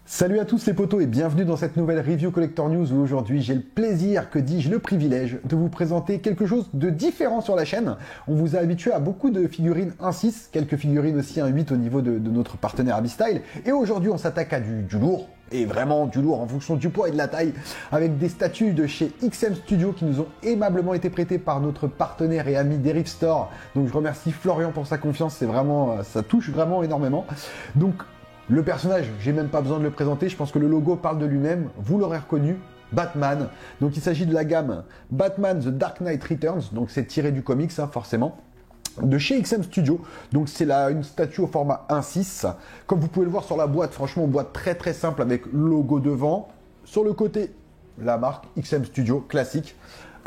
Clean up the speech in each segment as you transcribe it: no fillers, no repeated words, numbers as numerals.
Salut à tous les potos et bienvenue dans cette nouvelle Review Collector News où aujourd'hui j'ai le plaisir, que dis-je, le privilège de vous présenter quelque chose de différent sur la chaîne. On vous a habitué à beaucoup de figurines 1.6, quelques figurines aussi 1.8 au niveau de notre partenaire Abystyle. Et aujourd'hui on s'attaque à du lourd, et vraiment du lourd en fonction du poids et de la taille, avec des statues de chez XM Studio qui nous ont aimablement été prêtées par notre partenaire et ami Derive Store. Donc je remercie Florian pour sa confiance, c'est vraiment, ça touche vraiment énormément. Donc le personnage, j'ai même pas besoin de le présenter, je pense que le logo parle de lui-même, vous l'aurez reconnu, Batman. Donc il s'agit de la gamme Batman The Dark Knight Returns, donc c'est tiré du comics hein, forcément, de chez XM Studio. Donc c'est une statue au format 1.6. Comme vous pouvez le voir sur la boîte, franchement boîte très simple avec le logo devant. Sur le côté, la marque XM Studio classique.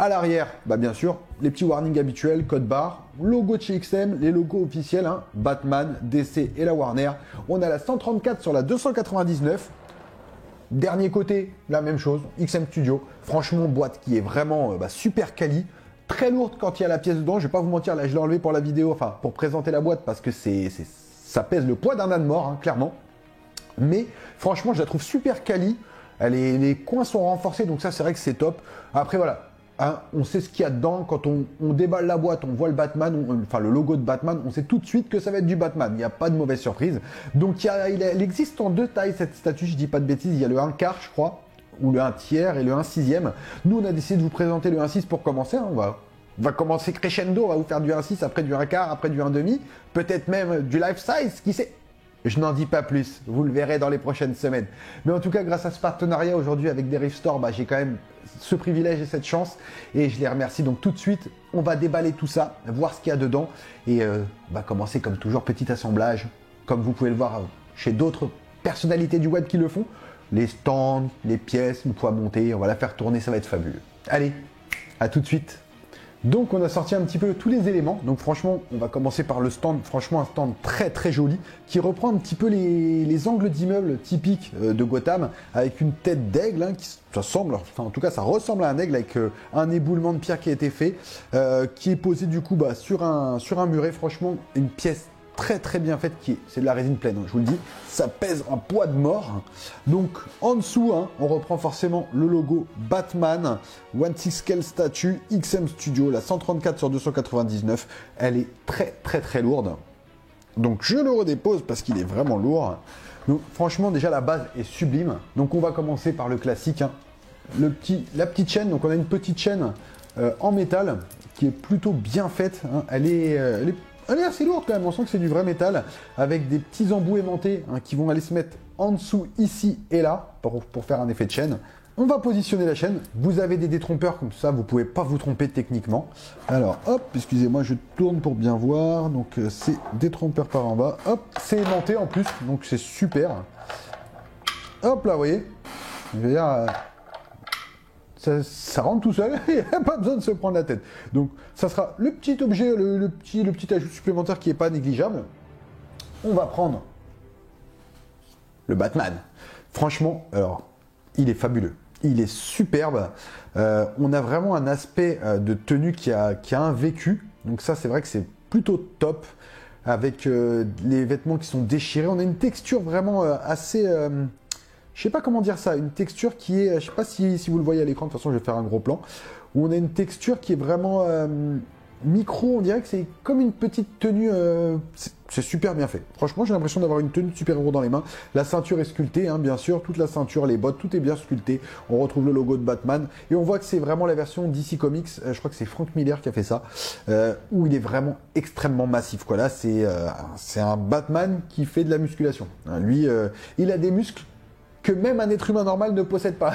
À l'arrière, bien sûr, les petits warnings habituels, code barre, logo de chez XM, les logos officiels, hein, Batman, DC et la Warner. On a la 134 sur la 299. Dernier côté, la même chose, XM Studio. Franchement, boîte qui est vraiment super quali. Très lourde quand il y a la pièce dedans. Je vais pas vous mentir, là je l'ai enlevé pour la vidéo, enfin pour présenter la boîte parce que ça pèse le poids d'un âne mort, hein, clairement. Mais franchement, je la trouve super quali. Les coins sont renforcés, donc ça c'est vrai que c'est top. Après voilà. Hein, on sait ce qu'il y a dedans, quand on déballe la boîte, on voit le Batman, enfin le logo de Batman, on sait tout de suite que ça va être du Batman, il n'y a pas de mauvaise surprise. Donc il existe en deux tailles cette statue, je dis pas de bêtises, il y a le 1/4 je crois, ou le 1/3 et le 1/6. Nous on a décidé de vous présenter le 1/6 pour commencer, hein, on va commencer crescendo, on va vous faire du 1/6, après du 1/4, après du 1/2, peut-être même du life size, qui sait. Je n'en dis pas plus, vous le verrez dans les prochaines semaines. Mais en tout cas, grâce à ce partenariat aujourd'hui avec Derive Store, j'ai quand même ce privilège et cette chance. Et je les remercie. Donc tout de suite, on va déballer tout ça, voir ce qu'il y a dedans. Et on va commencer comme toujours, petit assemblage. Comme vous pouvez le voir chez d'autres personnalités du web qui le font. Les stands, les pièces, une fois montées, on va la faire tourner, ça va être fabuleux. Allez, à tout de suite. Donc on a sorti un petit peu tous les éléments, donc franchement on va commencer par le stand, franchement un stand très joli, qui reprend un petit peu les angles d'immeubles typiques de Gotham, avec une tête d'aigle, hein, en tout cas ça ressemble à un aigle, avec un éboulement de pierre qui a été fait, qui est posé du coup sur un muret, franchement une pièce très bien faite, c'est de la résine pleine, hein, je vous le dis, ça pèse un poids de mort. Donc en dessous, hein, on reprend forcément le logo Batman, 1/6 scale statue, XM Studio, la 134 sur 299, elle est très lourde. Donc je le redépose parce qu'il est vraiment lourd. Donc franchement déjà la base est sublime. Donc on va commencer par le classique, hein, la petite chaîne. Donc on a une petite chaîne en métal qui est plutôt bien faite, hein. Elle est assez lourde quand même, on sent que c'est du vrai métal, avec des petits embouts aimantés hein, qui vont aller se mettre en dessous, ici et là, pour faire un effet de chaîne. On va positionner la chaîne, vous avez des détrompeurs comme ça, vous pouvez pas vous tromper techniquement. Alors hop, excusez-moi, je tourne pour bien voir, donc c'est détrompeur par en bas, hop, c'est aimanté en plus, donc c'est super. Hop là, vous voyez, je veux dire... Ça rentre tout seul, il n'y a pas besoin de se prendre la tête. Donc ça sera le petit objet, le petit ajout supplémentaire qui n'est pas négligeable. On va prendre le Batman. Franchement, alors, il est fabuleux. Il est superbe. On a vraiment un aspect de tenue qui a un vécu. Donc ça, c'est vrai que c'est plutôt top. Avec les vêtements qui sont déchirés. On a une texture vraiment assez... je sais pas comment dire ça, une texture qui est, je sais pas si vous le voyez à l'écran, de toute façon je vais faire un gros plan, où on a une texture qui est vraiment micro, on dirait que c'est comme une petite tenue, c'est super bien fait. Franchement j'ai l'impression d'avoir une tenue de super-héros dans les mains. La ceinture est sculptée, hein, bien sûr, toute la ceinture, les bottes, tout est bien sculpté. On retrouve le logo de Batman, et on voit que c'est vraiment la version DC Comics, je crois que c'est Frank Miller qui a fait ça, où il est vraiment extrêmement massif, quoi. Là c'est un Batman qui fait de la musculation. Hein, lui, il a des muscles que même un être humain normal ne possède pas.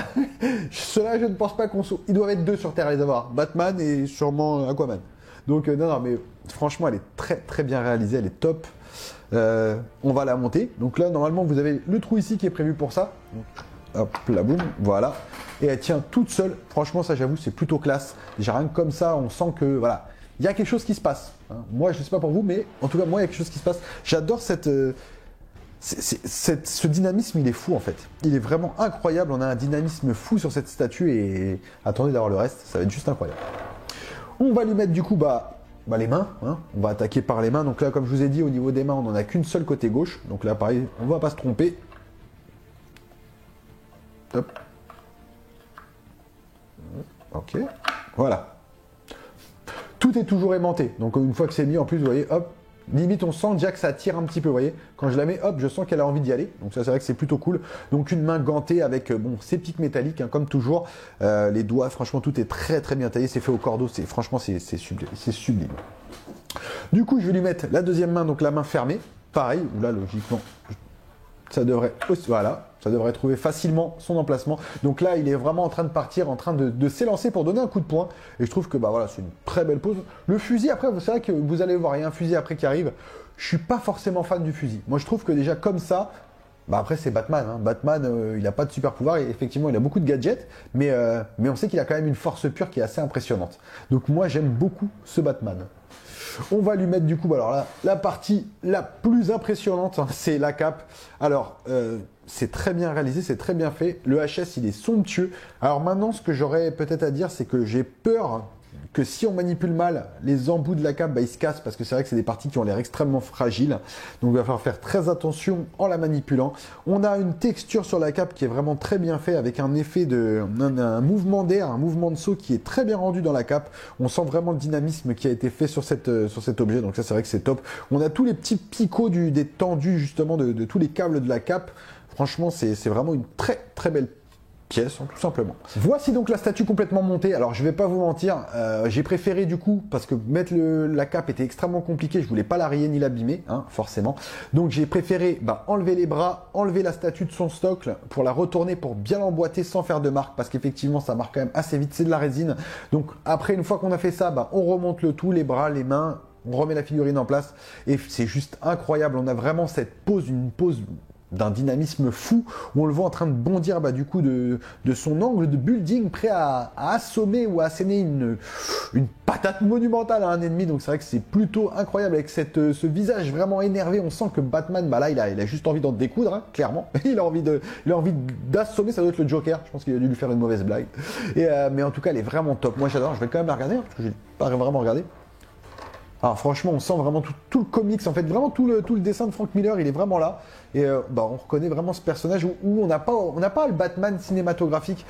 Cela, je ne pense pas qu'on soit... Ils doivent être deux sur Terre à les avoir. Batman et sûrement Aquaman. Donc non, mais franchement, elle est très bien réalisée, elle est top. On va la monter. Donc là, normalement, vous avez le trou ici qui est prévu pour ça. Donc, hop, la boum, voilà. Et elle tient toute seule. Franchement, ça, j'avoue, c'est plutôt classe. Déjà, rien que comme ça, on sent que, voilà, il y a quelque chose qui se passe. Hein. Moi, je ne sais pas pour vous, mais en tout cas, moi, il y a quelque chose qui se passe. J'adore ce dynamisme, il est fou en fait. Il est vraiment incroyable. On a un dynamisme fou sur cette statue et attendez d'avoir le reste, ça va être juste incroyable. On va lui mettre du coup les mains. Hein. On va attaquer par les mains. Donc là, comme je vous ai dit, au niveau des mains, on n'en a qu'une seule côté gauche. Donc là, pareil, on ne va pas se tromper. Hop. Ok. Voilà. Tout est toujours aimanté. Donc une fois que c'est mis, en plus, vous voyez, hop, limite on sent déjà que ça tire un petit peu, vous voyez. Quand je la mets, hop, je sens qu'elle a envie d'y aller. Donc ça, c'est vrai que c'est plutôt cool. Donc une main gantée avec, bon, ces pics métalliques, hein, comme toujours. Les doigts, franchement, tout est très très bien taillé. C'est fait au cordeau. Franchement, c'est sublime. C'est sublime. Du coup, je vais lui mettre la deuxième main, donc la main fermée. Pareil, où là, logiquement, ça devrait aussi, voilà, ça devrait trouver facilement son emplacement. Donc là, il est vraiment en train de partir, en train de s'élancer pour donner un coup de poing. Et je trouve que bah voilà, c'est une très belle pose. Le fusil, après, c'est vrai que vous allez voir, il y a un fusil après qui arrive. Je suis pas forcément fan du fusil. Moi, je trouve que déjà comme ça, bah après c'est Batman. Hein. Batman, il n'a pas de super pouvoir. Et effectivement, il a beaucoup de gadgets, mais on sait qu'il a quand même une force pure qui est assez impressionnante. Donc moi, j'aime beaucoup ce Batman. On va lui mettre du coup, alors là, la partie la plus impressionnante, hein, c'est la cape. Alors, c'est très bien réalisé, c'est très bien fait. Le HS, il est somptueux. Alors maintenant, ce que j'aurais peut-être à dire, c'est que j'ai peur que si on manipule mal, les embouts de la cape, bah, ils se cassent parce que c'est vrai que c'est des parties qui ont l'air extrêmement fragiles. Donc il va falloir faire très attention en la manipulant. On a une texture sur la cape qui est vraiment très bien fait avec un effet un mouvement d'air, un mouvement de saut qui est très bien rendu dans la cape. On sent vraiment le dynamisme qui a été fait sur cet objet. Donc ça, c'est vrai que c'est top. On a tous les petits picots des tendus justement de tous les câbles de la cape. Franchement, c'est vraiment une très très belle pièce, hein, tout simplement. Voici donc la statue complètement montée. Alors je vais pas vous mentir, j'ai préféré du coup, parce que mettre la cape était extrêmement compliqué, je voulais pas la rayer ni l'abîmer, hein, forcément. Donc j'ai préféré enlever les bras, enlever la statue de son socle pour la retourner, pour bien l'emboîter sans faire de marque, parce qu'effectivement ça marque quand même assez vite, c'est de la résine. Donc après, une fois qu'on a fait ça, on remonte le tout, les bras, les mains, on remet la figurine en place, et c'est juste incroyable. On a vraiment cette pose, une pose d'un dynamisme fou, où on le voit en train de bondir du coup de son angle de building, prêt à assommer ou à asséner une patate monumentale à un ennemi. Donc c'est vrai que c'est plutôt incroyable avec ce visage vraiment énervé. On sent que Batman, là il a juste envie d'en découdre, hein, clairement. Il a envie d'assommer. Ça doit être le Joker. Je pense qu'il a dû lui faire une mauvaise blague. Mais en tout cas, elle est vraiment top. Moi j'adore. Je vais quand même la regarder, hein, parce que j'ai pas vraiment regardé. Alors franchement, on sent vraiment tout le comics, en fait, vraiment tout le dessin de Frank Miller, il est vraiment là. Et on reconnaît vraiment ce personnage où on n'a pas le Batman cinématographique,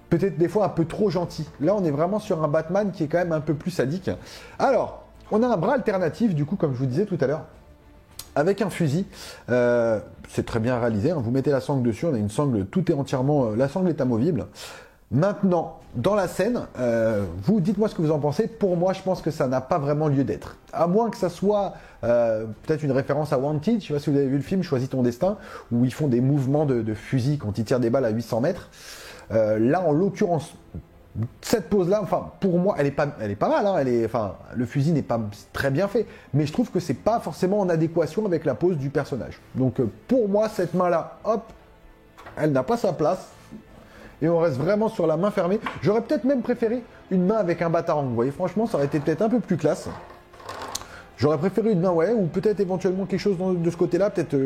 peut-être des fois un peu trop gentil. Là, on est vraiment sur un Batman qui est quand même un peu plus sadique. Alors, on a un bras alternatif, du coup, comme je vous disais tout à l'heure, avec un fusil. C'est très bien réalisé, hein. Vous mettez la sangle dessus, on a une sangle, tout est entièrement... la sangle est amovible. Maintenant, dans la scène, vous dites-moi ce que vous en pensez. Pour moi, je pense que ça n'a pas vraiment lieu d'être. À moins que ça soit peut-être une référence à Wanted. Je ne sais pas si vous avez vu le film Choisis ton destin, où ils font des mouvements de fusil quand ils tirent des balles à 800 mètres. Là, en l'occurrence, cette pose-là, enfin, pour moi, elle est pas mal. Hein, le fusil n'est pas très bien fait, mais je trouve que c'est pas forcément en adéquation avec la pose du personnage. Donc, pour moi, cette main-là, hop, elle n'a pas sa place. Et on reste vraiment sur la main fermée. J'aurais peut-être même préféré une main avec un batarang. Vous voyez, franchement, ça aurait été peut-être un peu plus classe. J'aurais préféré une main, ouais, ou peut-être éventuellement quelque chose de ce côté-là, peut-être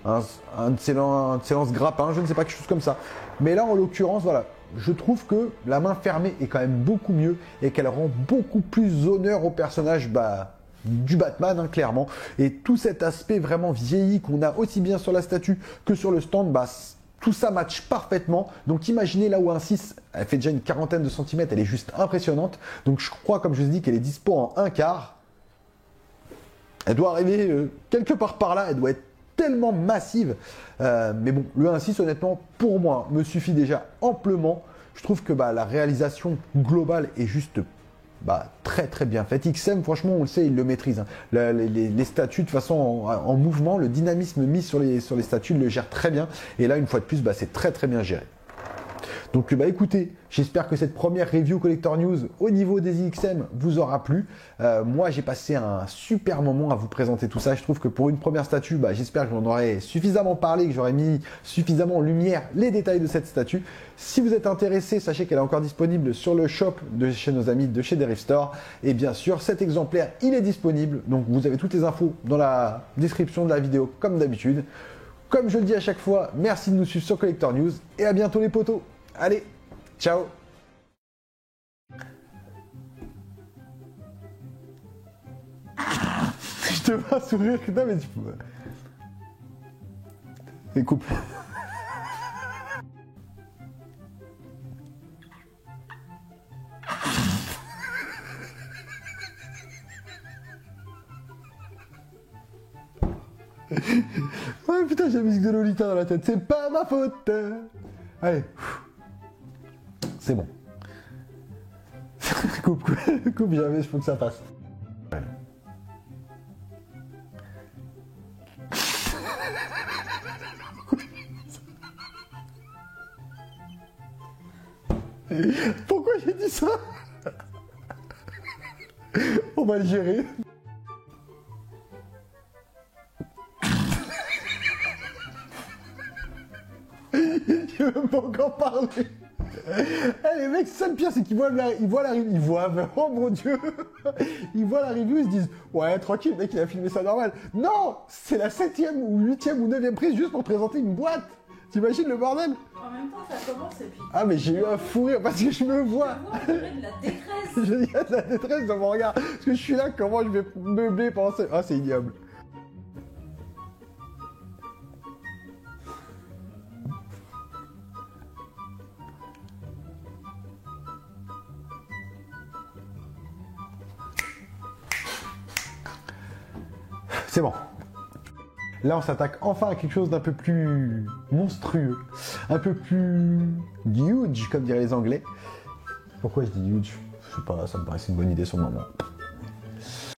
un de ces lance-grappins, je ne sais pas, quelque chose comme ça. Mais là, en l'occurrence, voilà, je trouve que la main fermée est quand même beaucoup mieux et qu'elle rend beaucoup plus honneur au personnage, du Batman, hein, clairement. Et tout cet aspect vraiment vieilli qu'on a aussi bien sur la statue que sur le stand, tout ça match parfaitement. Donc imaginez là où un 6, elle fait déjà une quarantaine de centimètres, elle est juste impressionnante. Donc je crois, comme je vous ai dit, qu'elle est dispo en 1/4. Elle doit arriver quelque part par là, elle doit être tellement massive. Mais bon, le 1/6, honnêtement, pour moi, me suffit déjà amplement. Je trouve que la réalisation globale est juste très très bien faite. XM, franchement, on le sait, il le maîtrise. Hein. Les statues, de toute façon, en mouvement, le dynamisme mis sur les statues, il le gère très bien. Et là, une fois de plus, c'est très très bien géré. Donc écoutez, j'espère que cette première review Collector News au niveau des IXM vous aura plu. Moi, j'ai passé un super moment à vous présenter tout ça. Je trouve que pour une première statue, j'espère que j'en aurai suffisamment parlé, que j'aurai mis suffisamment en lumière les détails de cette statue. Si vous êtes intéressé, sachez qu'elle est encore disponible sur le shop de chez nos amis de chez Derive Store. Et bien sûr, cet exemplaire, il est disponible. Donc vous avez toutes les infos dans la description de la vidéo comme d'habitude. Comme je le dis à chaque fois, merci de nous suivre sur Collector News et à bientôt les potos. Allez, ciao. Je te vois sourire, putain, mais tu peux... Et coupe. j'ai la musique de Lolita dans la tête, c'est pas ma faute. Allez. C'est bon. coupe, jamais, je faut que ça passe. Pourquoi j'ai dit ça? On va le gérer. Je veux même pas encore parler. Eh, les mecs, c'est ça le pire, c'est qu'ils voient la review, oh mon dieu, ils voient la review, ils se disent, ouais, tranquille, mec, il a filmé ça normal. Non, c'est la 7e ou 8e ou 9e prise juste pour présenter une boîte. T'imagines le bordel? En même temps, ça commence et puis... Ah, mais j'ai eu un fou rire parce que je me vois. Je vois, de la détresse. Il y a de la détresse dans mon regard. Parce que je suis là, comment je vais meubler pendant ce... Ah, c'est ignoble. C'est bon. Là, on s'attaque enfin à quelque chose d'un peu plus monstrueux, un peu plus huge, comme diraient les Anglais. Pourquoi je dis huge? Je sais pas, ça me paraissait une bonne idée sur le moment.